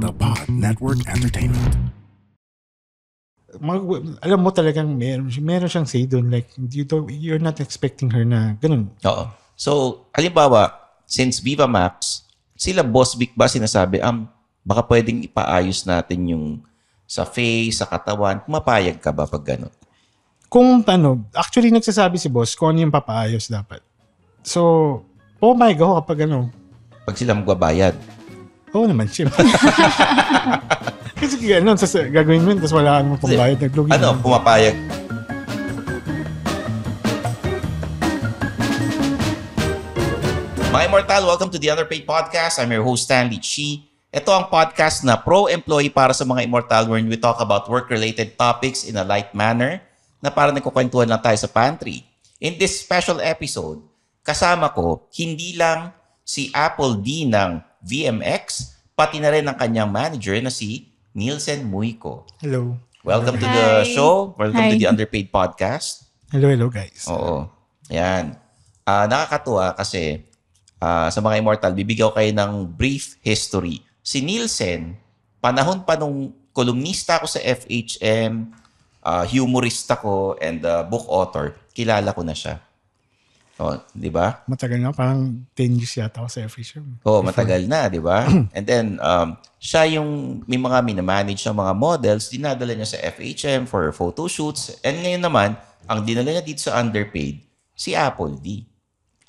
The Pod Network Entertainment. Alam mo talagang meron siyang say doon. Like, you're not expecting her na ganun. Oo. So, halimbawa, since Viva Max, sila Boss Vic ba sinasabi, baka pwedeng ipaayos natin yung sa face, sa katawan. Mapayag ka ba pag gano'n? Kung actually nagsasabi si boss kung ano yung papaayos dapat. So, pumayag ako kapag Pag sila magbabayad. Oo naman, siyempre. Kasi gano'n, gagawin mo yun, tapos wala kang pambayad. Pumapayag? Mga Immortal, welcome to the Underpaid Podcast. I'm your host, Stanley Chi. Ito ang podcast na pro-employee para sa mga Immortal wherein we talk about work-related topics in a light manner na parang nagkukwentuhan lang tayo sa pantry. In this special episode, kasama ko hindi lang si Apple D ng VMX, pati na rin ang kanyang manager na si Nielsen Muyko. Hello. Welcome to the show. Welcome to the Underpaid Podcast. Hello guys. Oo. Yan. Nakakatuwa kasi sa mga Immortal, bibigyan ko kayo ng brief history. Si Nielsen, panahon pa nung kolumnista ko sa FHM, humorista ko, and book author, kilala ko na siya. Oh, di ba? Matagal na, parang 10 years yata ako sa FHM. Oo, matagal na, di ba? And then, siya yung may mga minamanage ng mga models, dinadala niya sa FHM for photo shoots. And ngayon naman, ang dinala niya dito sa Underpaid, si Apple D.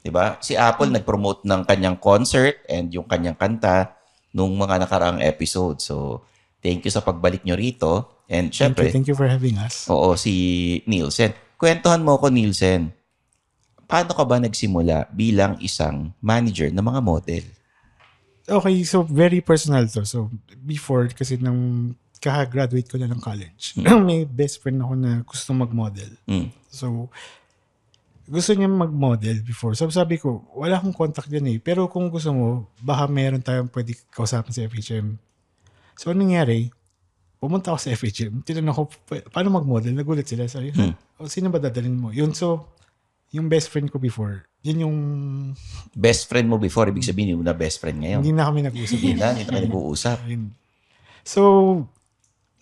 Di ba? Si Apple nag-promote ng kanyang concert and yung kanyang kanta nung mga nakaraang episode. So, thank you sa pagbalik nyo rito. And syempre, thank you for having us. Oo, si Nielsen. Kwentuhan mo ko, Nielsen. Paano ka ba nagsimula bilang isang manager ng mga model? Okay, so very personal to. So before, kasi nang kaka-graduate ko na ng college, may best friend ako na gusto mag-model. So gusto niya mag-model before. So sabi ko, wala akong contact dyan eh. Pero kung gusto mo, baka meron tayong pwede kausapin sa FHM. So anong nangyari? Pumunta ako sa FHM. Tinanong ko, paano mag-model? Nagulat sila. Sabi, sino ba dadalhin mo? Yun, so yung best friend ko before, yun yung... Best friend mo before, ibig sabihin yung na best friend ngayon. Hindi na kami nag-uusap. Hindi na kami nag-uusap. So,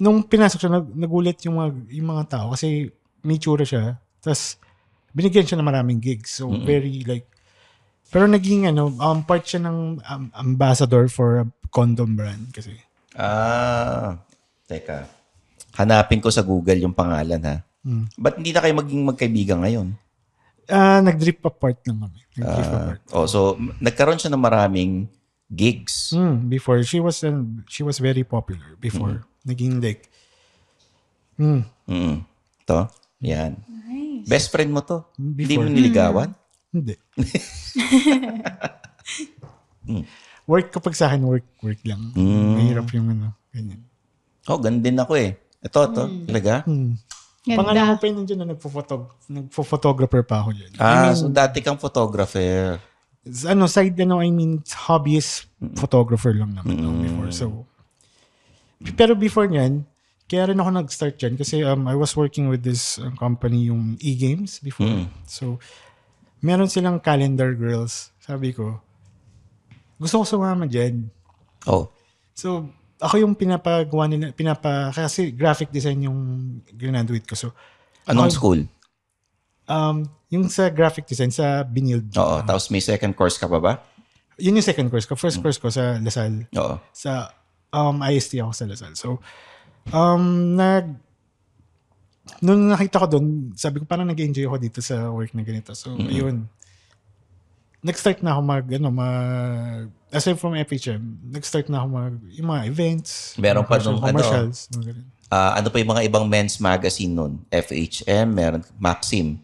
nung pinasok siya, nagulat yung mga tao kasi may tsura siya. Tapos, binigyan siya ng maraming gigs. So, very like... Pero naging part siya ng ambassador for a condom brand kasi. Teka. Hanapin ko sa Google yung pangalan ha. Ba't hindi na kayo maging magkaibigan ngayon? Nag-drip apart lang kami. So nagkaroon siya ng maraming gigs. Before she was very popular before. Naging like To. Yan. Nice. Best friend mo to. Hindi Before. mo niligawan? Hindi. Work kapag sa akin work lang. Mahirap yung ganyan. Oh, ganun din ako eh. Ito. Talaga? Pangalan ko pa yun nandiyan na nagpo-photographer pa ako dyan. So dati kang photographer. Hobbyist photographer lang naman before. So, pero before nyan, kaya rin ako nag-start dyan kasi I was working with this company, yung E-Games before. So, meron silang calendar girls. Sabi ko, gusto ko sumama dyan. Oh. So, ako yung pinapagawa nila, kasi graphic design yung graduate ko. So, Anong school? Yung sa graphic design, sa Binild. Oo. Tapos may second course ka pa ba? Yun yung second course ko. First course ko sa Lasal. Oo. Sa IST ako sa Lasal. So, nung nakita ko doon, sabi ko parang nag-enjoy ako dito sa work na ganito. So, ayun. Nag-start na ako aside from FHM, nag-start na ako yung mga events. Meron pa nung commercials. Ano pa yung mga ibang men's magazine nun? FHM, meron Maxim.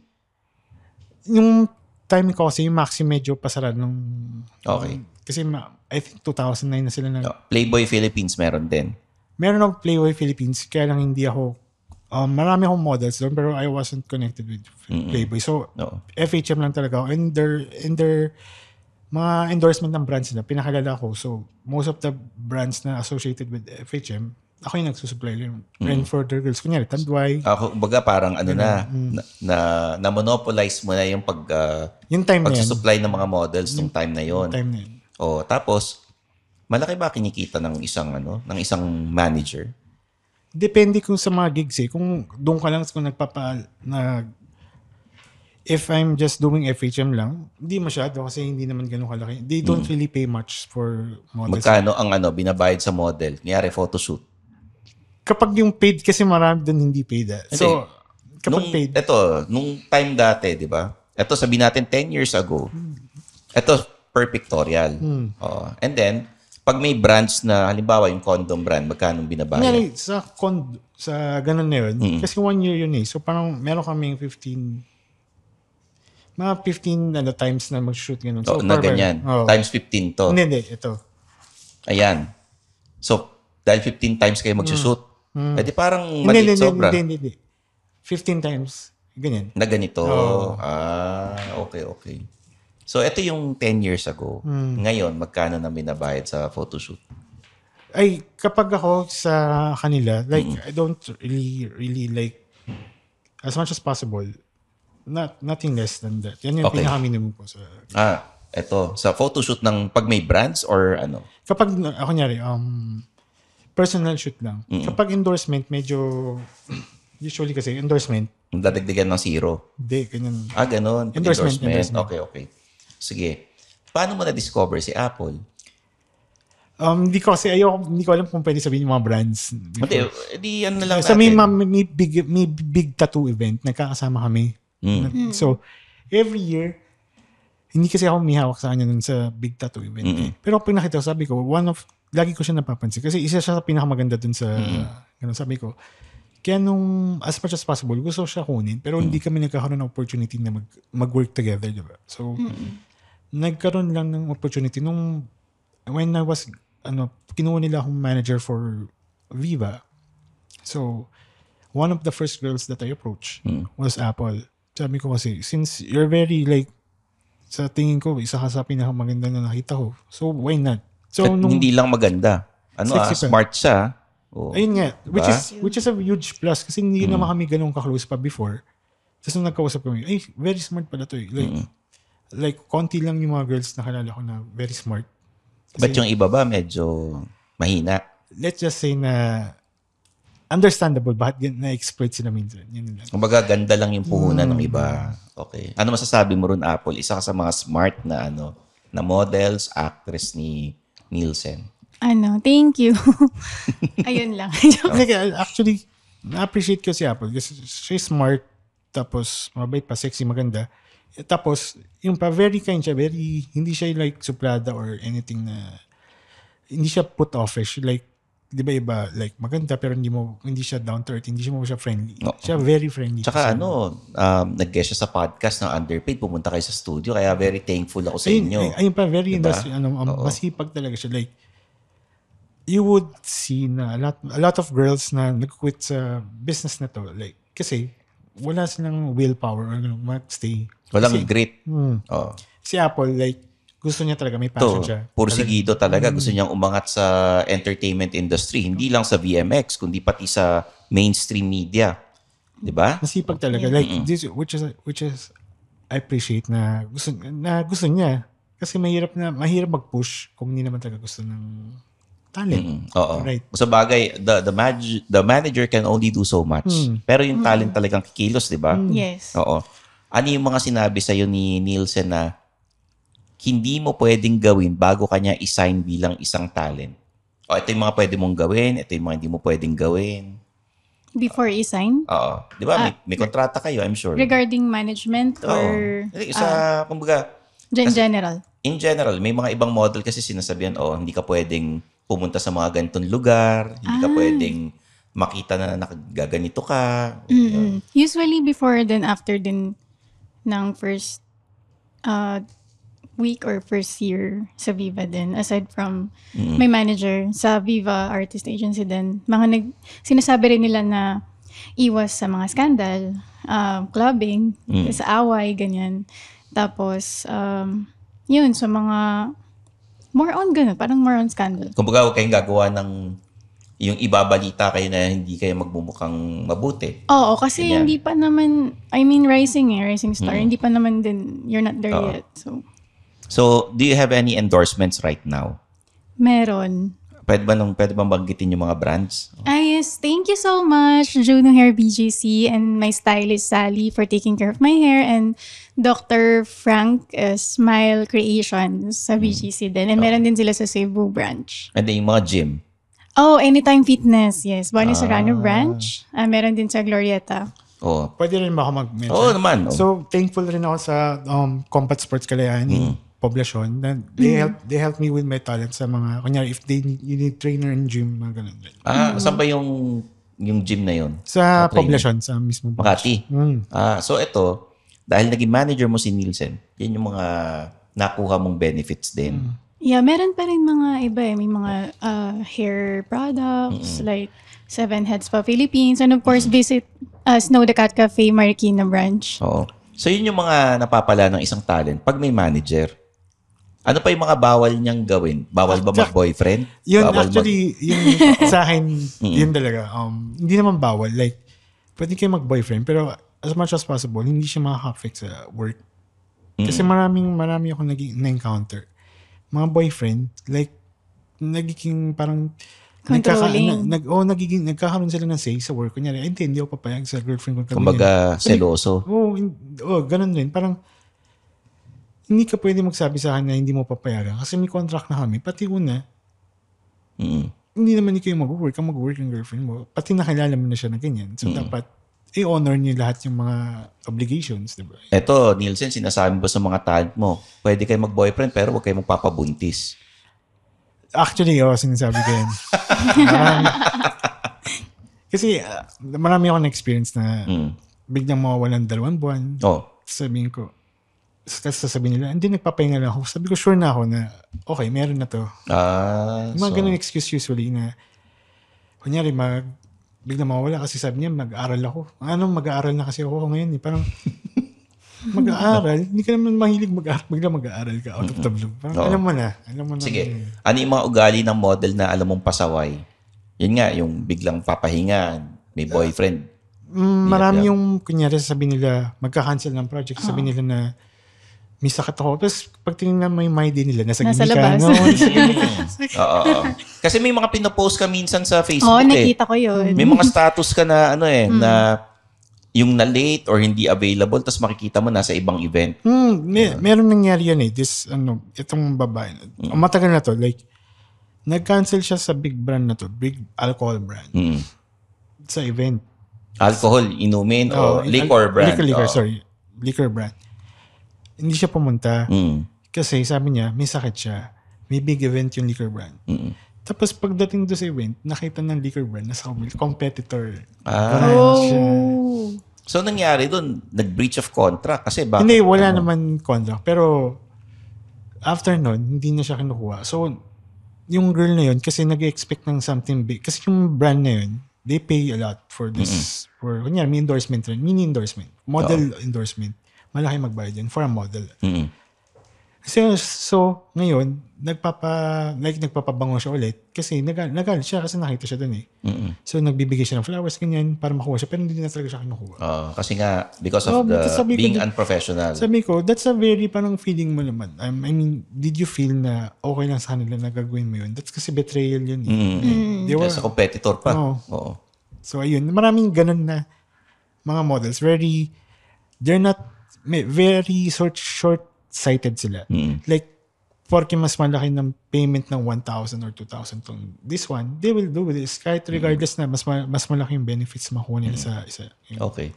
Yung time ko kasi yung Maxim medyo pasara nung... Okay. Kasi I think 2009 na sila Playboy Philippines meron din. Meron ng Playboy Philippines, kaya lang hindi ako... marami akong models doon, pero I wasn't connected with Playboy. So, FHM lang talaga ako. And their mga endorsement ng brands nila, pinakalala ko. So, most of the brands na associated with FHM, ako yung nagsusupply rin. And for the girls, kunyari, Tandway. Baga parang na monopolize mo na yung yung time pagsusupply ng mga models nung time na yon. Time na yun. Tapos, Malaki ba kinikita ng isang manager? Depende kung sa mga gigs eh. Kung doon ka lang, kung if I'm just doing FHM lang, hindi masyado kasi hindi naman ganun kalaki. They don't really pay much for models. Magkano ang binabayad sa model? Kunyari, photoshoot. Kapag yung paid kasi marami doon hindi paid. So, kapag paid. Nung time dati, di ba? Ito, sabihin natin 10 years ago. Ito, per pictorial. And then, pag may brands na, halimbawa, yung condom brand, magkano binabayad? Kunyari, sa ganun na yun, kasi 1 year yun eh. So, parang meron kaming 15 times na mag-shoot ganun. So, na ganyan. Times 15 to. Hindi. Ito. Ayan. So, dahil 15 times kayo mag-shoot, edi parang maliit sobra. Hindi. 15 times. Ganyan. Na ganito. Okay. So, ito yung 10 years ago. Ngayon, magkano na binabayad sa photoshoot? Ay, kapag ako sa kanila, like, I don't really like, as much as possible, nothing less than that. Yan yung pinaka-minimum ko sa... Eto. Sa photoshoot ng pag may brands or ano? Kapag, kunyari, personal shoot lang. Kapag endorsement, medyo... Usually kasi, endorsement. Dadagdagan ng 0? Hindi, ganyan. Ganun. Endorsement. Okay. Sige. Paano mo na-discover si Apple? Hindi ko alam kung pwede sabihin yung mga brands. Hindi, ano na lang so, natin. may big tattoo event. Nagkakasama kami. So, every year, hindi kasi ako may hawak sa kanya nun sa big tattoo event. Pero pag nakita ko, sabi ko, lagi ko siya napapansin. Kasi isa siya sa pinakamaganda dun sa, sabi ko, kaya nung as much as possible, gusto siya kunin. Pero hindi kami nagkakaroon ng opportunity na mag-work together, diba? So, nagkaroon lang ng opportunity nung, when I was, kinuha nila akong manager for Viva. So, one of the first girls that I approached was Apple. Sabi ko kasi, since you're very like, sa tingin ko, isa ka sa pinakamaganda na nakita ko. So, why not? So, hindi lang maganda. Smart siya. Ayun nga. Which is a huge plus kasi hindi naman kami ganun ka-close pa before. Tapos nung nagkausap kami, very smart pala to eh. Like, konti lang yung mga girls na kalala ko na very smart. Kasi, but yung iba ba medyo mahina? Let's just say na understandable bakit na-exploit sila minsan. Kumbaga, ganda lang yung puhunan ng iba. Okay. Ano masasabi mo ron, Apple? Isa ka sa mga smart na na models, actress ni Nielsen. Thank you. Ayun lang. Actually, na-appreciate ko si Apple kasi she's smart, tapos mabait pa, sexy, maganda. Tapos, yung pa, very kind siya, hindi siya like suplada or anything na, hindi siya put offish. Like, di ba iba, like maganda pero hindi siya down to earth, hindi siya friendly. Siya very friendly. Tsaka nag-guest siya sa podcast ng Underpaid, pumunta kayo sa studio, kaya very thankful ako sa inyo. Ayun pa, very diba? Industry, masipag talaga siya. Like, you would see na a lot of girls na nag-quit sa business na to. Like, kasi wala silang willpower or mag-stay. Walang grit. Si Apple, like, gusto niya talaga, may passion siya. Pursigido talaga. Gusto niyang umangat sa entertainment industry. Hindi lang sa VMX, kundi pati sa mainstream media. Diba? Masipag talaga. Like, this, which is, I appreciate na gusto niya. Kasi mahirap mag-push kung hindi naman talaga gusto ng talent. Oo. Right. Sa bagay, the manager can only do so much. Pero yung talent talagang kikilos, diba? Yes. Oo. Ano yung mga sinabi sa'yo ni Nielsen na hindi mo pwedeng gawin bago kanya i-sign bilang isang talent? Ito yung mga pwede mong gawin, ito yung mga hindi mo pwedeng gawin. Before i-sign? Oo. Di ba? May kontrata kayo, I'm sure. Regarding management or... kumbaga... general? In general, may mga ibang model kasi sinasabihan, hindi ka pwedeng pumunta sa mga ganitong lugar, hindi ka pwedeng makita na nakagaganito ka. Usually before then after din ng first week or first year sa Viva din, aside from my manager sa Viva Artist Agency din, sinasabi rin nila na iwas sa mga scandal, clubbing, sa away, ganyan. Tapos, yun, sa mga more on ganun, parang more on scandal. Kumbaga, huwag kayong gagawa ng yung ibabalita kayo na hindi kayo magmumukhang mabuti. Oo, kasi ganyan. Hindi pa naman, rising star, hindi pa naman din, you're not there yet. So, do you have any endorsements right now? Meron. Pwede bang banggitin yung mga brands? Yes. Thank you so much, Juno Hair BGC and my stylist, Sally, for taking care of my hair. And Dr. Frank, Smile Creations sa BGC din. And meron din sila sa Cebu branch. And then yung mga gym. Anytime Fitness. Yes. Bonnie Serrano branch. Meron din sa Glorieta. Oh. Pwede rin ba ako mag-mention? Oo naman. Oh. So, thankful rin ako sa Combat Sports Kalayaan in Poblacion. They help me with my talent sa mga, kunyari, if you need trainer in gym, mga ganun rin. Saan ba yung gym na yun? Sa Poblacion, sa mismo Makati. So ito, dahil naging manager mo si Nielsen, yan yung mga nakuha mong benefits din. Yeah, meron pa rin mga iba eh. May mga hair products like Seven Heads pa Philippines. And of course, visit Snow the Cat Cafe, Marikina branch. Oo. So yun yung mga napapala ng isang talent pag may manager. Ano pa yung mga bawal niyang gawin? Bawal ba mag-boyfriend? Yun, Bawal actually, yun sa akin, yun talaga. Hindi naman bawal. Like, pwede kayo mag-boyfriend, pero as much as possible, hindi siya makaka-affect sa work. Kasi marami akong na-encounter. Mga boyfriend, like, nagiging parang Controlling. nagkakaroon sila ng say sa work. Kunyari, hindi ako papayag sa girlfriend ko. Kumbaga, seloso. Ganun rin. Parang, hindi ka pwede magsabi sa akin na hindi mo papayagan kasi may contract na kami. Pati una, hindi naman kayo mag-work. Ang mag-work yung girlfriend mo. Pati nakilala mo na siya na ganyan. So, dapat i-honor niyo lahat yung mga obligations, di ba? Eto, Nielsen, sinasabi mo sa mga talent mo, pwede kayo mag-boyfriend pero huwag kayo magpapabuntis. Actually, sinasabi ko yan. Kasi marami akong na-experience na biglang mawawalan 2 buwan. Sabihin ko, sasabihin nila, hindi, nagpapahinga lang ako. Sabi ko, sure na ako na, okay, meron na to. Mga ganun excuse usually na, kunyari, biglang mawawala kasi sabi niya, mag-aaral ako. Mag-aaral na kasi ako ngayon. Parang, mag-aaral, hindi ka naman mahilig biglang mag-aaral ka out of the blue. Parang, alam mo na. Sige, ano yung mga ugali ng model na alam mong pasaway? Yun nga, yung biglang papahinga, may boyfriend. Marami yung, kunyari, sabi nila, magka-cancel ng project, sabi nila na, may sakit ako. Tapos, pag tinignan mo yung my day nila, nasa labas. Oo. Kasi may mga pinopost ka minsan sa Facebook nakita ko yun. May mga status ka na, na yung na-late or hindi available, tapos makikita mo nasa ibang event. Meron nangyari yan eh. Itong babae. Matagal na to. Like, nag-cancel siya sa big brand na to. Big alcohol brand. Sa event. Alcohol, inumin o liquor brand? Liquor brand. Hindi siya pumunta. Kasi sabi niya, may sakit siya. May big event yung liquor brand. Tapos pagdating doon sa event, nakita ng liquor brand na sa competitor. Siya. So nangyari doon, nag-breach of contract kasi bakit? Hindi, wala naman contract. Pero after nun, hindi na siya kinukuha. So, yung girl na yun, kasi nag-expect ng something big. Kasi yung brand na yun, they pay a lot for this. For, kunyari, may endorsement rin. Mini endorsement. Model endorsement. Malaki magbayad yun for a model. So, ngayon, nagpapabango siya ulit kasi nagalit siya kasi nakita siya dun eh. So, nagbibigay siya ng flowers, ganyan, para makuha siya. Pero hindi na talaga siya kinukuha. Kasi nga, because of being unprofessional. Sabi ko, that's a very parang feeling mo naman. I mean, did you feel na okay lang sa kanila na gagawin mo yun? That's kasi betrayal yun eh. Sa competitor pa. Oo. So, ayun. Maraming ganun na mga models. They're not, very short-sighted sila. Like, porque mas malaki ng payment ng 1,000 or 2,000 tong this one, they will do this. Kahit regardless na mas malaki yung benefits makuha nila sa isa. Okay.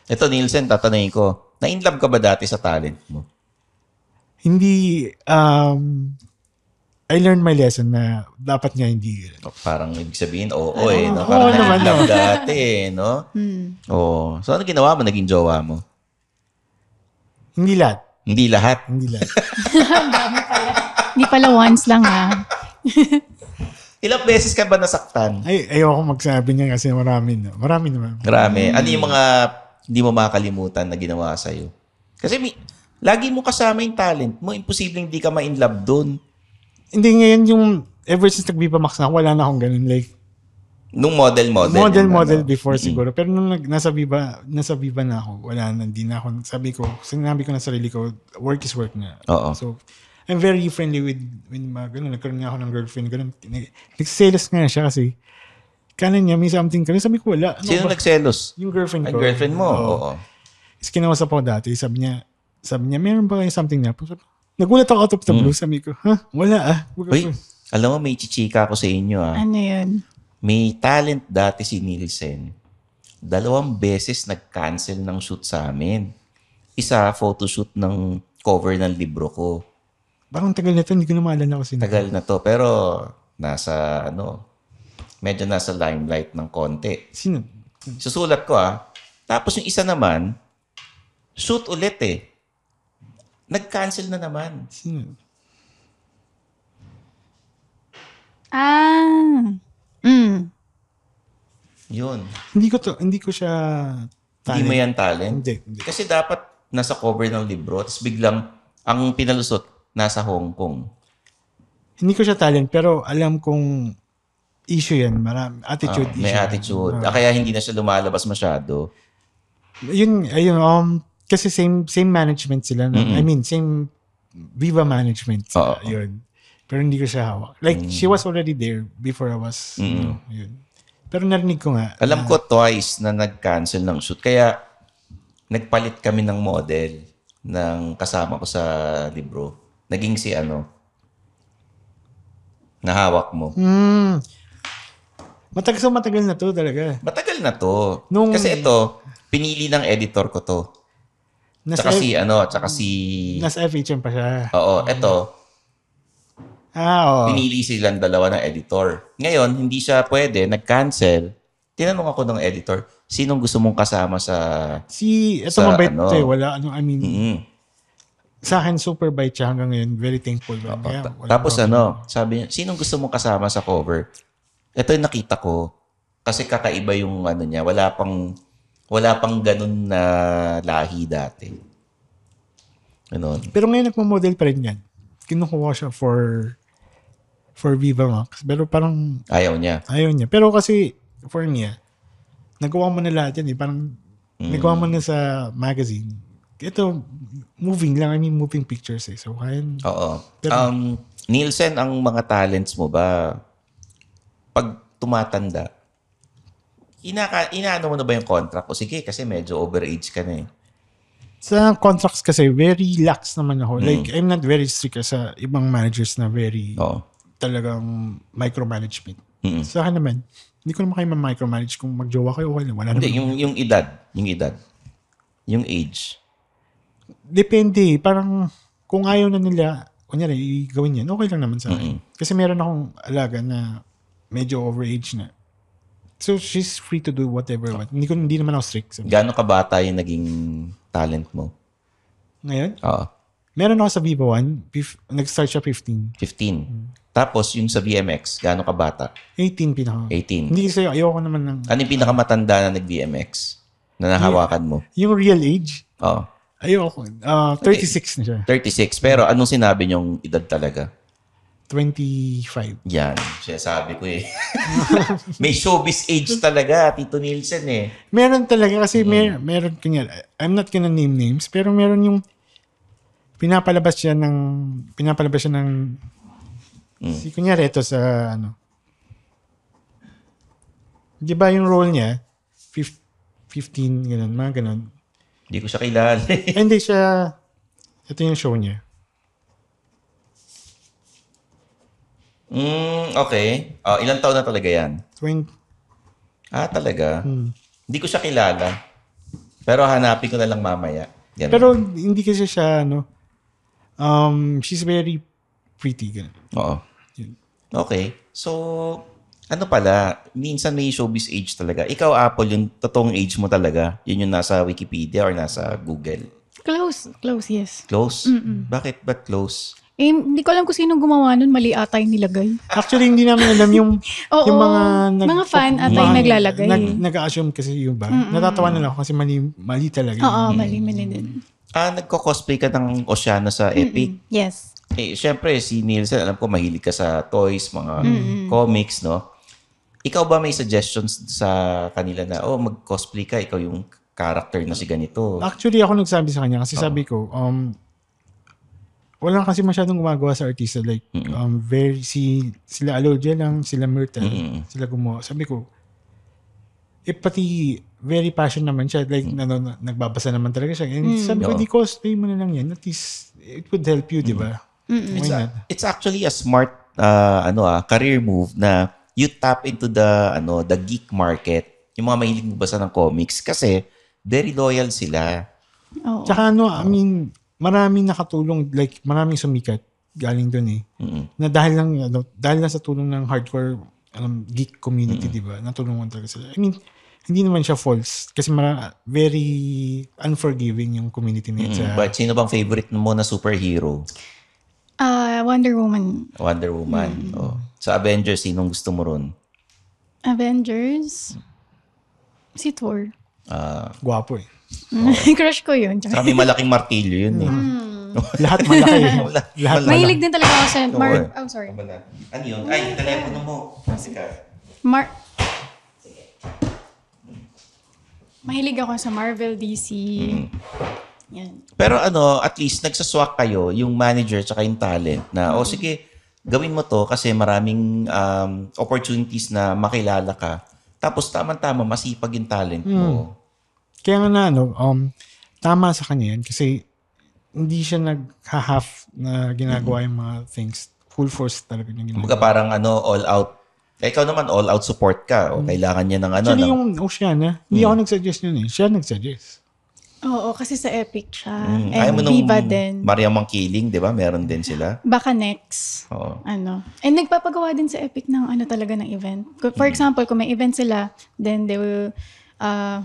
Ito, Nielsen, tatanungin ko, na-inlove ka ba dati sa talent mo? Hindi, I learned my lesson na dapat nga hindi. Parang ibig sabihin, parang na-inlove dati, no? So, ano ginawa mo? Naging jowa mo? Hindi lahat. Hindi lahat? Hindi lahat. Dami pala. Hindi pala once lang Ilang beses ka ba nasaktan? Ayoko magsabi niya kasi marami naman. Marami. Ano yung mga hindi mo makakalimutan na ginawa sa'yo? Kasi lagi mo kasama yung talent mo. Imposibleng hindi ka ma-inlove dun. Hindi, ngayon yung ever since nag-Viva Max na, wala na akong ganun. Like, nung model. Model before siguro. Pero nung nasa Viva na ako, wala na, hindi na ako. Sinabi ko na sarili ko, work is work na. Oo. So, I'm very friendly with mga ganun. Nagkaroon nga ako ng girlfriend, ganun. Nagselos nga siya kasi kanan niya, may something kami. Sabi ko, wala. Ano Sino ba? nagselos? Yung girlfriend ko. Ang girlfriend mo? Oo. Is kinausap ako dati. Sabi niya, meron ba kayo something na? Nagulat ako out of the blue. Sabi ko, wala Uy, alam mo, may chichika ako sa inyo Ano yun? May talent dati si Nielsen. 2 beses nag-cancel ng shoot sa amin. Isa, photoshoot ng cover ng libro ko. Parang tagal na to, hindi ko na maalala ko sino. Tagal na to, pero nasa, medyo nasa limelight ng konti. Sino? Susulat ko Tapos yung isa naman, shoot ulit Nag-cancel na naman. Sino? Yun. Hindi ko siya Hindi mo yan talent? Hindi. Kasi dapat nasa cover ng libro, tapos biglang ang pinalusot nasa Hong Kong. Hindi ko siya talent, pero alam kong issue yan. Attitude issue. May attitude. Kaya hindi na siya lumalabas masyado. Ayun, kasi same management sila. I mean, same Viva management. Yun. Pero hindi ko siya hawak. Like, she was already there before I was, yun. Pero narinig ko nga. Alam ko twice na nag-cancel ng shoot. Kaya, nagpalit kami ng model ng kasama ko sa libro. Naging si nahawak mo. Matagal na to talaga. Matagal na to. Nung- Kasi ito, pinili ng editor ko to. Tsaka si... Nasa FHM pa siya. Oo, ito. Oo. Pinili silang dalawa ng editor. Ngayon, hindi siya pwede, nag-cancel. Tinanong ako ng editor, sinong gusto mong kasama sa... Ito mabait wala, I mean, sa akin, super bait siya hanggang ngayon. Very thankful. Tapos sabi niya, sinong gusto mong kasama sa cover? Ito yung nakita ko. Kasi kakaiba yung niya. Wala pang ganun na lahi dati. Ganun. Pero ngayon, nagmamodel pa rin yan. Kinukuha siya for Viva Max. Pero parang... Ayaw niya. Pero kasi, for me, nagawa mo na lahat yan Parang, nagawa mo na sa magazine. Ito, moving lang. I mean, moving pictures So, kaya... Oo. Pero, Nielsen, ang mga talents mo ba, pag tumatanda, inaano mo na ba yung contract? O sige, kasi medyo overage ka na Sa contracts kasi, very lax naman ako. Like, I'm not very strict sa ibang managers na very talagang micromanagement. Sa akin naman, hindi ko naman kayo ma-micromanage kung magjowa kayo. Wala naman. Hindi, yung edad. Yung age. Depende. Parang, kung ayaw na nila, kunyari, gawin yan, okay lang naman sa akin. Kasi meron akong alaga na medyo overage na. So, she's free to do whatever. Hindi naman ako strict. Gaano kabata yung naging talent mo? Ngayon? Oo. Meron ako sa Viva 1. Nag-start siya 15. 15. Tapos, yung sa VMX, gaano kabata? 18 pinaka. 18. Hindi kasi ayoko naman ng... Ano yung pinakamatanda na nag-VMX? Na nahawakan mo? Yung real age? Oo. Ayoko. 36 na siya. 36. Pero anong sinabi niyong edad talaga? 25. Yan. Siya sabi ko May showbiz age talaga, Tito Nielsen Meron talaga kasi meron kanya. I'm not gonna name names, pero meron yung pinapalabas siya ng si kunyari ito sa di ba yung role niya 15 ganun, mga ganun. Hindi ko siya kilala. Hindi siya, ito yung show niya. Okay. Ilang taon na talaga yan? 20. Talaga? Hindi ko siya kilala. Pero hanapin ko na lang mamaya. Ganun. Pero hindi kasi siya, she's very pretty. Ganun. Oo. Okay. So, ano pala, minsan may showbiz age talaga. Ikaw, Apple, yung totoong age mo talaga, yun yung nasa Wikipedia or nasa Google? Close, yes. Close? Bakit ba close? Hindi ko alam kung sino gumawa nun. Mali ata yung nilagay. Actually, hindi namin alam yung yung mga fan ata yung naglalagay. Nag-assume kasi yung ba? Natatawa na lang ako kasi mali talaga. Oo, mali din. Nagko-cosplay ka ng Oceano sa Epic? Yes. Syempre, si Nielsen, alam ko mahilig ka sa toys, mga comics, no? Ikaw ba may suggestions sa kanila na, mag-cosplay ka, ikaw yung character na si ganito? Actually, ako nagsabi sa kanya kasi sabi ko, wala kasi masyadong gumagawa sa artista. Like, sila Alodia lang, sila Myrtle, sila gumawa. Sabi ko, pati very passion naman siya. Like, nagbabasa naman talaga siya. And sabi ko, di cosplay mo na lang yan. At least, it would help you, di ba? It's actually a smart career move na you tap into the geek market. Yung mga mahilig magbasa ng comics kasi very loyal sila. Oo. Tsaka I mean, maraming nakatulong, like maraming sumikat galing doon eh. Na dahil lang sa tulong ng hardcore geek community, di ba? Natulungan talaga sila. I mean, hindi naman siya false kasi very unforgiving yung community nila. But sino bang favorite mo na superhero? Wonder Woman. Wonder Woman. Oh. Sa Avengers, sinong gusto mo ron? Avengers? Si Thor. Gwapo eh. Crush ko yun. Saka may malaking martilyo yun eh. Lahat malaki. Lahat Mahilig din talaga ako sa sorry. Ano yun? Ay, telepono mo. Mahilig ako sa Marvel, DC. Yan. Pero at least nagsaswak kayo, yung manager tsaka yung talent na, sige, gawin mo to kasi maraming opportunities na makilala ka. Tapos tama-tama, masipag yung talent mo. Kaya nga tama sa kanya yan kasi hindi siya nag-half na ginagawa yung mga things. Full force talaga yung ginagawa. Kumbaga parang all out. Ikaw naman, all out support ka. O kailangan niya ng Actually, yung Oceana, hindi ako nagsuggest yun eh. Siya nagsuggest. Oo, kasi sa Epic siya. Ayaw mo And Viva din. Maria Mangkiling, di ba? Meron din sila. Baka next. Oo. And nagpapagawa din sa Epic ng talaga ng event. For example, kung may event sila, then they will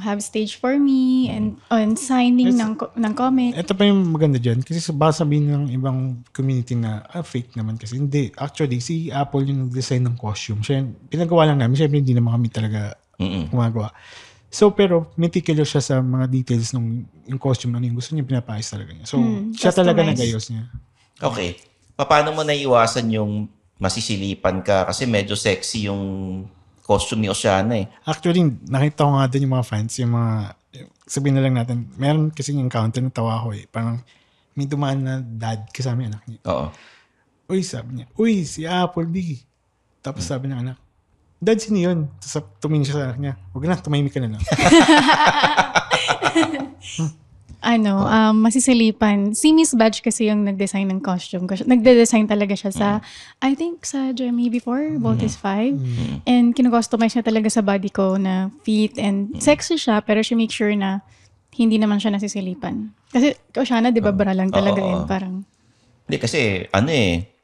have stage for me and on signing ng comic. Ito pa yung maganda dyan. Kasi baka sabihin ng ibang community na fake naman kasi. Hindi. Actually, si Apple yung nag-design ng costume. Siya, pinagawa lang namin. Siyempre, hindi naman kami talaga gumagawa. So, pero meticulous siya sa mga details ng yung costume, ano yung gusto niya, pinapayos talaga niya. So, siya talaga nag-ayos niya. Okay. Paano mo naiwasan yung masisilipan ka? Kasi medyo sexy yung costume ni Oceana eh. Actually, nakita ko nga din yung mga fans, yung mga, sabihin na lang natin, meron kasi yung encounter na tawa ko eh. Parang may dumaan na dad kasama yung anak niya. Oo. Uy, sabi niya, si Apple D. Tapos sabi ng anak, Dad, sino yun? Tapos tumingin siya sa anak niya. Huwag na, tumahimik ka na lang. Masisilipan. Si Miss Badge kasi yung nag-design ng costume. Nagde-design talaga siya sa, I think sa Jeremy before, Voltes 5. And kinu-customize niya talaga sa body ko na fit and sexy siya, pero she make sure na hindi naman siya nasisilipan. Kasi Oceana, di ba, bra lang talaga yun. Parang, hindi kasi,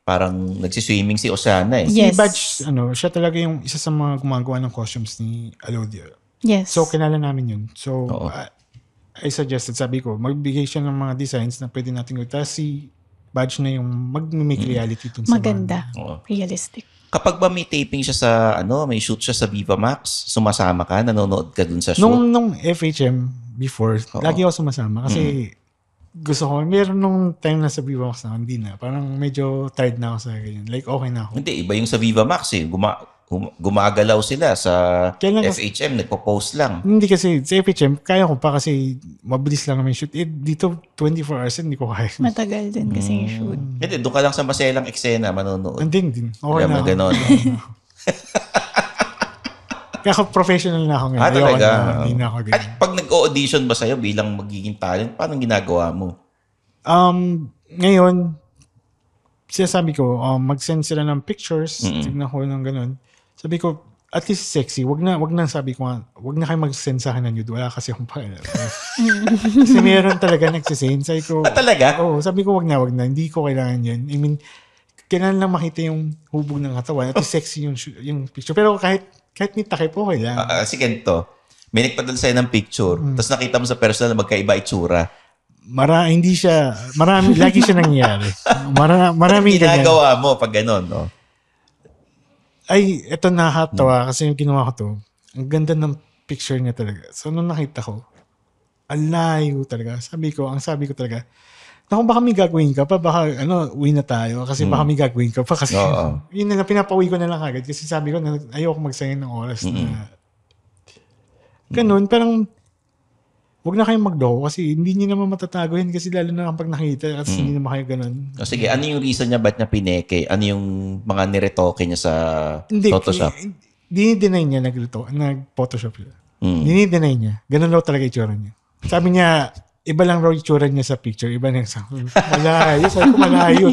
parang nagsiswimming si Oceana eh. Yes. Si Badge, siya talaga yung isa sa mga gumagawa ng costumes ni Alodia. yes. So, kinala namin yun. So, I suggested, sabi ko, magbigay siya ng mga designs na pwede natin gawin. Tapos si Badge na yung mag-make reality dun sa maganda. Oo. Realistic. Kapag ba may taping siya sa, may shoot siya sa Viva Max, sumasama ka, nanonood ka dun sa shoot? Nung FHM before, lagi ako sumasama kasi gusto ko, meron nung time na sa Viva Max na, hindi na. Parang medyo tired na ako sa ganyan. Like, okay na ako. Hindi, iba yung sa Viva Max eh. Gumagalaw sila sa Kailan FHM, nagpo-post lang. Hindi kasi, sa FHM, kaya ko pa kasi mabilis lang naman shoot. Dito, 24 hours, hindi ko kaya. Matagal din kasi yung shoot. Hindi, doon ka lang sa maselang eksena, manonood. Hindi. Okay Alam na mo, ako. ganon. Kaya ako professional na ako ngayon. Ayoko Talaga? na, hindi na ako ganyan. At pag nag-audition ba sa'yo bilang magiging talent, paano ginagawa mo? Ngayon, sinasabi ko, mag-send sila ng pictures, tignan ko ng ganun. Sabi ko, at least sexy. Wag na sabi ko, wag na kayo mag-send sa akin ng nude. Wala kasi akong pakialam. Kasi meron talaga nagsisend. Sabi ko, Talaga? Oo, sabi ko, wag na. Hindi ko kailangan yun. I mean, kailangan lang makita yung hubog ng katawan. At least sexy yung picture. Pero kahit may takip, okay lang. Sige to. May nagpadala sa'yo ng picture, tapos nakita mo sa personal na magkaiba itsura. Lagi siya nangyayari. Maraming ganyan. Ginagawa mo pag gano'n, no? Ay, eto nakakatawa kasi yung ginawa ko to, ang ganda ng picture niya talaga. So, nung nakita ko, alayo talaga. Sabi ko talaga, naku, baka may gagawin ka pa, baka, uwi na tayo, kasi baka may gagawin ka pa, kasi, yun na lang, pinapauwi ko na lang agad, kasi sabi ko, ayoko magsayang ng oras na, ganun, parang, huwag na kayong magloko kasi hindi niyo naman matatago yan kasi lalo na kapag nakita at hindi naman kayo ganun. O sige, ano yung reason niya ba't niya pineke? Ano yung mga niretoke niya sa Photoshop? Dini-deny niya nag-Photoshop siya. Dini-deny niya. Ganun daw talaga itsura niya. Sabi niya, iba lang raw itsura niya sa picture. Iba lang sa malayo. Sabi ko malayo.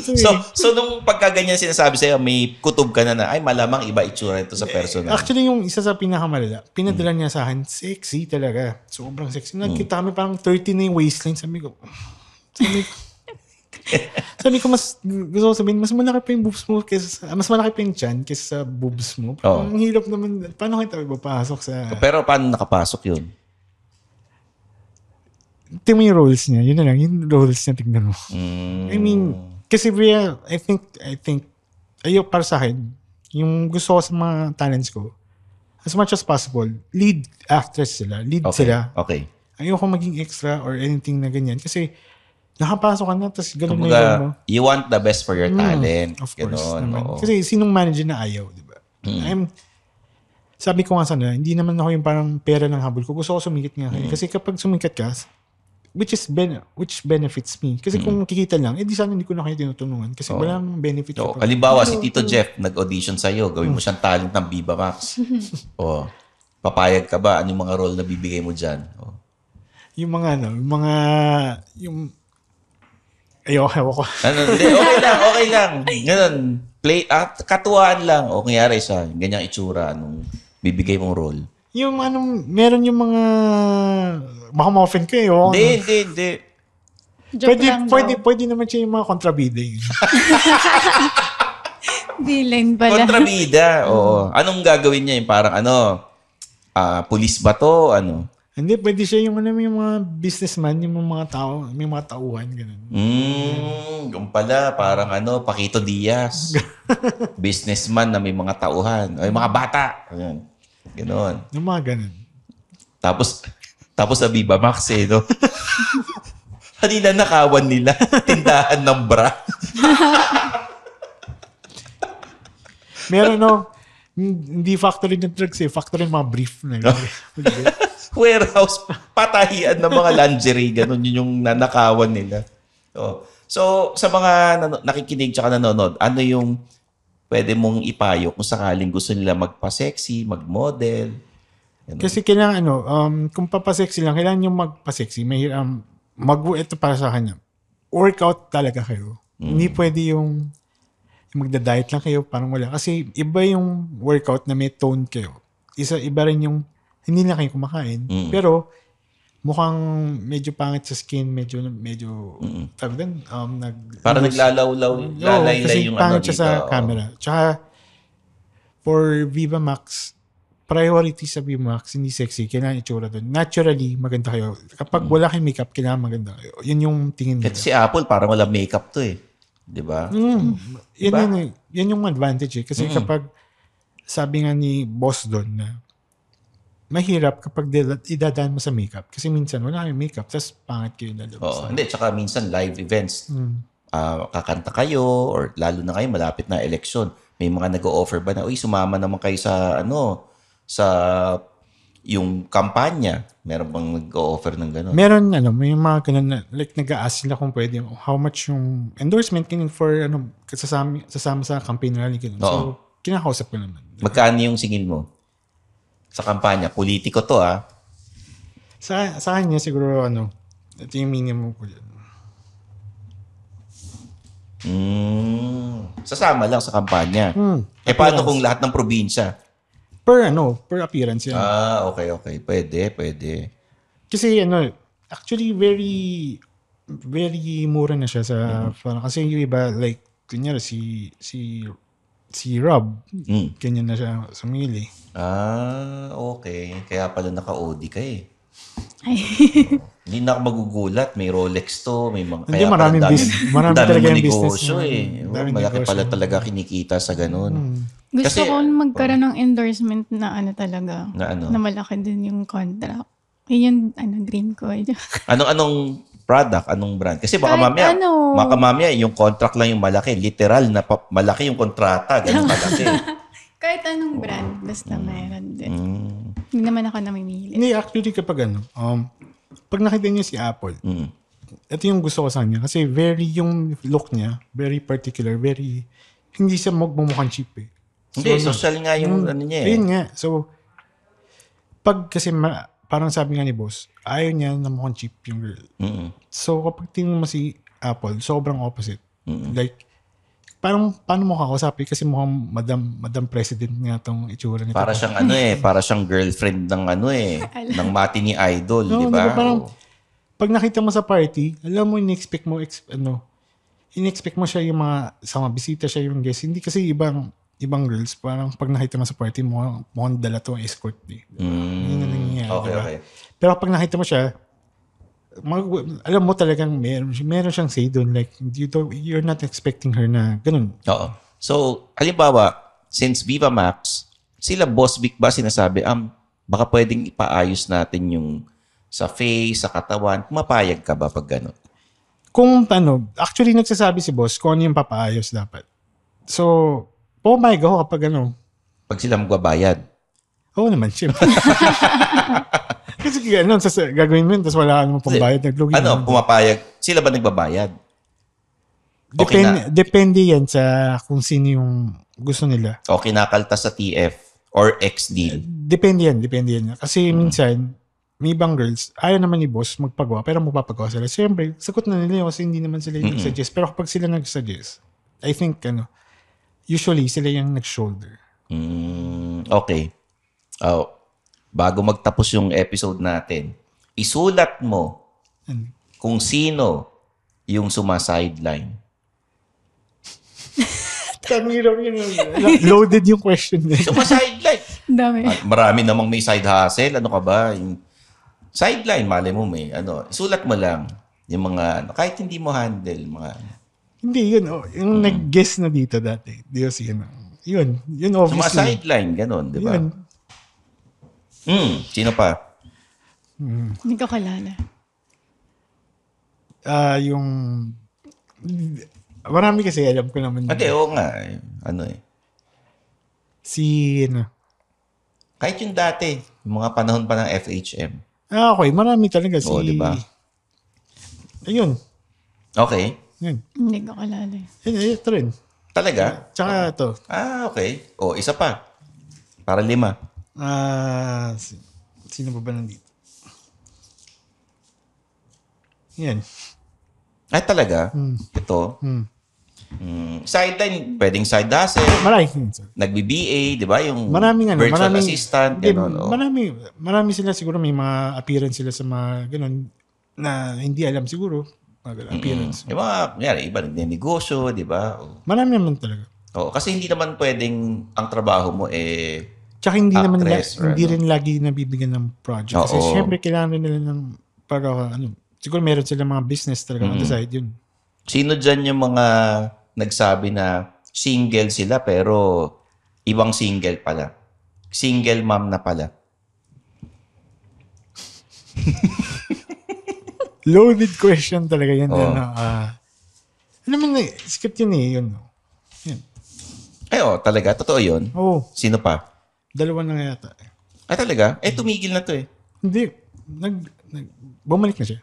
So nung pagkaganyan sinasabi sa'yo, may kutob ka na ay malamang iba itsura ito sa personal. Actually, yung isa sa pinakamalala, pinadala niya sa akin, sexy talaga. Sobrang sexy. Nagkita kami parang 30 na yung waistline. Sabi ko, mas gusto ko sabihin, mas malaki pa yung boobs mo mas malaki pa yung chan kaysa sa boobs mo. Ang hirap naman. Paano kita papasok sa... Pero paano nakapasok yun? Tingnan mo yung roles niya. Yun na lang. Yung roles niya, tignan mo. I mean, kasi I think, para sa akin, yung gusto ko sa mga talents ko, as much as possible, lead actress sila. Lead sila. Okay. Ayoko maging extra or anything na ganyan. Kasi, nakapasok ka na, tapos ganun na yun mo. You want the best for your talent. Of course Ganon, naman. Kasi sinong manager na ayaw, di ba? Sabi ko nga sana, hindi naman ako yung parang pera ng habol ko. Gusto ko sumikat nga kayo. Kasi kapag sumikat ka, which benefits me. Kasi kung kikita lang, di sana hindi ko na kayo tinutulungan. Kasi walang benefit. Halimbawa, si Tito Jeff nag-audition sa'yo, gawin mo siyang talent ng Viva Max. Papayag ka ba? Ano yung mga role na bibigay mo dyan? Yung ayoko ko. Hindi, okay lang. Ganun, katuwaan lang. O kanyari sa ganyang itsura, anong bibigay mong role. Yung meron yung mga, baka ma-offend ka Hindi. Pwede naman siya yung mga kontrabida. Villain pala. Kontrabida, oo. Anong gagawin niya? Yung parang police ba to? Ano? Hindi, pwede siya yung mga businessman, yung mga tao, may mga tauhan, gano'n. Yung pala, parang Paquito Diaz. Businessman na may mga tauhan. Ay, mga bata. Ayan. Ganon. Yung mga gano'n. Tapos sa Viva Max no? Kanina nakawan nila. Tindahan ng bra. Meron, hindi factory ng drugs factory ng mga brief na yun. Warehouse, patahian ng mga lingerie, ganun yun yung nanakawan nila. So, sa mga nakikinig tsaka nanonood, ano yung pwede mong ipayo kung sakaling gusto nila magpa-sexy, mag-model? Kasi kailangan, kung papasexy lang, kailangan yung magpa-sexy. Ito para sa kanya. Workout talaga kayo. Hindi pwede yung magda-diet lang kayo, parang wala. Kasi iba yung workout na may tone kayo. Iba rin yung hindi na kayo kumakain. Pero, mukhang medyo pangit sa skin, medyo tawag din, parang naglalaylay yung pangit siya sa camera. Tsaka, for Viva Max, priority sa Viva Max, hindi sexy, kailangan itsura doon. Naturally, maganda kayo. Kapag wala kayong makeup, kailangan maganda kayo. Yun yung tingin nila. Kasi si Apple, parang wala makeup to Diba? Yan yung advantage Kasi kapag, sabi nga ni boss doon na, mahirap kapag idadaan mo sa makeup. Kasi minsan, wala kayong makeup, tapos pangit kayo lalabas. Hindi, tsaka minsan live events. Kakanta kayo, or lalo na kayo, malapit na eleksyon. May mga nag-o-offer ba na, sumama naman kayo sa, sa yung kampanya. Meron bang nag-o-offer ng gano'n? Meron, may mga gano'n na, like, nag-a-ask sila kung pwede, how much yung endorsement for, sasama sa campaign rally. So, kinakausap ko naman. Magkano yung singil mo? Sa kampanya, politiko to Sa kanya siguro ito yung minimum ko dyan. Sasama lang sa kampanya. Paano kung lahat ng probinsya? Per appearance yan. Okay. Pwede. Kasi actually very very mura na siya sa kasi yung iba like kunyari si Rob, ganyan na siya sumili. Okay. Kaya pala naka-OD ka Hindi na ako magugulat. May Rolex to. May mga... Hindi, marami talaga yung business. Malaki pala talaga kinikita sa ganun. Gusto ko magkaroon ng endorsement na talaga. Na malaki din yung contract. Yun yung dream ko. Anong product? Anong brand? Kasi baka mamaya yung contract lang yung malaki. Literal na malaki yung kontrata. Ganun malaki. Kahit anong brand, basta mayroon din. Hindi naman ako namimili. Hindi, actually kapag pag nakita niyo si Apple, ito yung gusto ko sa kanya. Kasi yung look niya, very particular, hindi siya magmumukhang cheap eh. Hindi, social nga yung ano niya eh. Ayun nga. So, kasi parang sabi nga ni boss, ayaw niya na mukhang cheap yung girl. So, kapag tingin mo si Apple, sobrang opposite. Like, parang paano mo kakausapin kasi mukhang Madam President nga tong itsura nito. Para siyang para siyang girlfriend ng ng matinee idol, di ba? Diba? Parang, pag nakita mo sa party, alam mo, in-expect mo siya yung sa mga bisita siya yung guest. Hindi kasi ibang girls, parang pag nakita mo sa party, mukhang dala to ang escort. Diba? Yun na nangyayari. Okay. Pero pag nakita mo siya, alam mo talagang meron siyang say doon. Like, you're not expecting her na ganun. Oo. So, halimbawa, since Viva Max, sila Boss Vic ba sinasabi, baka pwedeng ipaayos natin yung sa face, sa katawan. Pumapayag ka ba pag gano'n? Kung actually nagsasabi si boss kung ano yung papaayos dapat. So, pumayag ako kapag Pag sila magbabayad. Oo naman, syempre. Kasi gagawin mo yun, tapos wala ka naman pambayad. Pumapayag? Sila ba nagbabayad? Okay Depende yan sa kung sino yung gusto nila. O kinakaltas sa TF or ex-deal? Depende yan. Kasi minsan, may ibang girls, ayaw naman ni boss magpagawa, pero magpapagawa sila. Siyempre, sagot na nila yun kasi hindi naman sila yung nag-suggest. Pero kapag sila nag-suggest, I think, usually, sila yung nag-shoulder. Okay. Bago magtapos yung episode natin, isulat mo kung sino yung sumasideline. Kamiraw yun. Loaded yung question na. Sumasideline. Dami. Marami namang may side hustle. Ano ka ba? Yung sideline, malay mo may isulat mo lang yung mga kahit hindi mo handle mga hindi yun yung nag-guess na dito dati Diyos yun obviously mga sideline ganun di ba sino pa Hindi ko kalala. Yung marami kasi alam ko naman oo nga kahit yung dati yung mga panahon pa ng FHM. Okay, marami talaga diba? Ayun. Okay. Yan. Hindi ko kalala. Ito rin. Talaga? Tsaka ito. Okay. Isa pa. Para 5. Sino ba nandito? Yan. Talaga? Ito? Sideline, pwedeng side hustle. Marami. Nagbi-BA, di ba? Yung maraming virtual assistant. Marami sila siguro may mga appearance sila sa mga ganun na hindi alam siguro. Appearance. Yung mga, iba nagnenegosyo, di ba? Marami naman talaga. Kasi hindi naman pwedeng ang trabaho mo tsaka hindi actress, naman, hindi rin lagi nabibigyan ng project. Kasi syempre kailangan nila ng para siguro meron sila mga business talaga on the side yun. Sino dyan yung mga nagsabi na single sila pero ibang single pala? Single mom na pala. Loaded question talaga yan. Alam mo na, sikat yun yun. Yan. Talaga? Totoo yun? Oo. Sino pa? 2 na yata. Talaga? Tumigil na to Hindi. Bumalik na siya.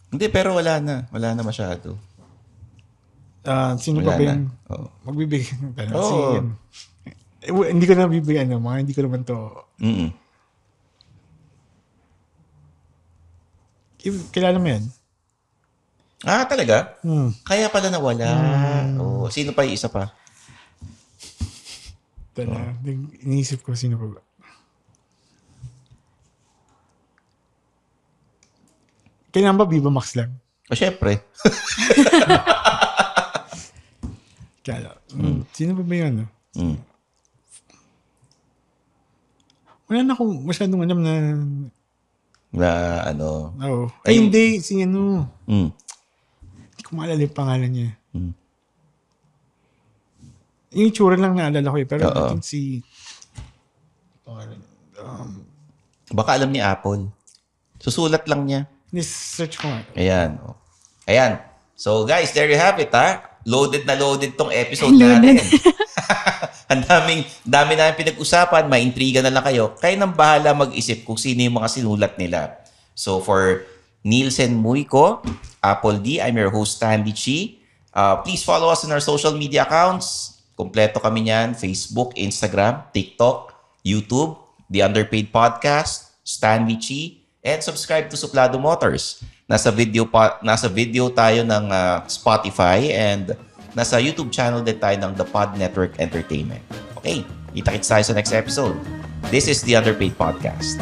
Hindi, pero wala na. Wala na masyado. Sino pa ba yung magbibigay ng tanong? Hindi ko na bibigyan mga hindi ko naman to. Kilala mo yan? Talaga? Kaya pala nawala. Sino pa yung isa pa? Iniisip ko sino pa ba. Kailangan ba Viva Max lang? Syempre. Sino ba yun? Wala na akong masyadong alam na hindi. Hindi ko maalala yung pangalan niya. Yung itsura lang naalala ko pero I think baka alam ni Apple. Susulat lang niya. Search ko nga. Ayan. So guys, there you have it Loaded na loaded tong episode natin. Ang dami namin pinag-usapan, maintriga na lang kayo. Kayo nang bahala mag-isip kung sino yung mga sinulat nila. So for Nielsen Muyko, Apple D. I'm your host, Stanley Chi. Please follow us on our social media accounts. Kompleto kami niyan. Facebook, Instagram, TikTok, YouTube, The Underpaid Podcast, Stanley Chi, and subscribe to Suplado Motors. Nasa video tayo ng Spotify and nasa YouTube channel din tayo ng The Pod Network Entertainment. Okay, kita-kits tayo sa next episode. This is The Underpaid Podcast.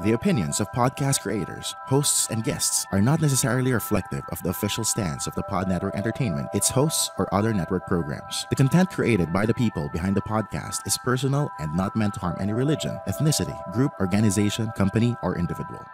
The opinions of podcast creators, hosts, and guests are not necessarily reflective of the official stance of the Pod Network Entertainment, its hosts, or other network programs. The content created by the people behind the podcast is personal and not meant to harm any religion, ethnicity, group, organization, company, or individual.